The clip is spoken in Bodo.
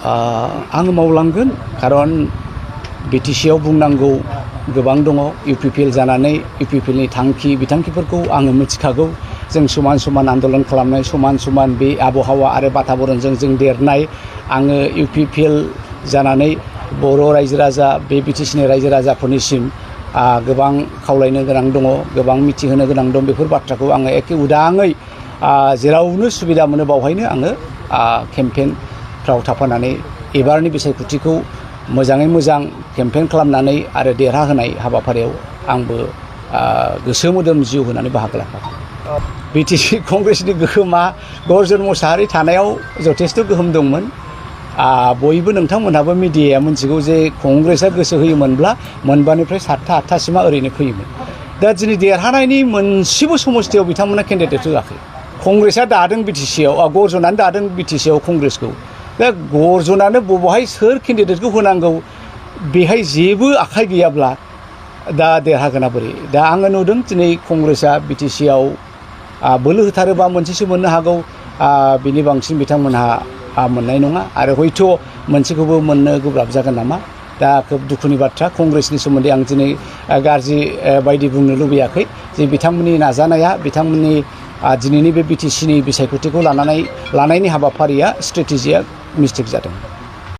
आङो मावलांगोन खारन बिटिसिआव बुंनांगौ गोबां दङ इउपिपिएल जानानै इउपिपिएलनि थांखि बिथांखिफोरखौ आङो मिथिखागौ जों समान समान आन्दलन खालामनाय समान समान बे आबहावा आरो बाताबरणजों जों देरनाय आङो इउपिपिएल जानानै बर' रायजो राजा बे बिटिसिनि रायजो राजाफोरनिसिम गोबां खावलायनो गोनां दङ गोबां मिथिहोनो गोनां दं बेफोर बाथ्राखौ आङो एखे उदाङै जेरावनो सुबिदा मोनो बावहायनो आङो केम्पेनफ्राव थाफानानै एबारनि बिसायख'थिखौ मोजाङै मोजां केम्पेन खालामनानै आरो देरहाहोनाय हाबाफारियाव आंबो गोसो मोदोम जिउ होनानै बाहागो लाफागोन बिटिसि कंग्रेसनि गोहोमा गर्जन मोसाहारि थानायाव जथेस्थ' गोहोम दंमोन बयबो नोंथांमोनहाबो मिडियाया मिथिगौ जे कंग्रेसआ गोसो होयोमोनब्ला मोनबानिफ्राय 7था 8थासिमा ओरैनो फैयोमोन दा दिनै देरहानायनि मोनसेबो समस्थियाव बिथांमोना केन्डिडेट होआखै कंग्रेसआ दादों बिटिसिआव गर्जनानो दादों बिटिसिआव कंग्रेसखौ दा गर्जनानो बबेहाय सोर केन्डिडेटखौ होनांगौ बेहाय जेबो आखाइ गैयाब्ला दा देरहागोना बोरै दा आङो नुदों दिनै कंग्रेसआ बिटिसिआव बोलो होथारोबा मोनसेसो मोननो हागौ बिनि बांसिन बिथांमोनहा मोननाय नङा आरो हयथ' मोनसेखौबो मोननो गोब्राब जागोन नामा दा खोब दुखुनि बाथ्रा कंग्रेसनि सोमोन्दै आं दिनै गाज्रि बायदि बुंनो लुबैयाखै जे बिथांमोननि नाजानाया बिथांमोननि दिनैनि बे बिटिसिनि बिसायख'थिखौ लानायनि हाबाफारिया स्ट्रेटेजिया मिस्टेक जादों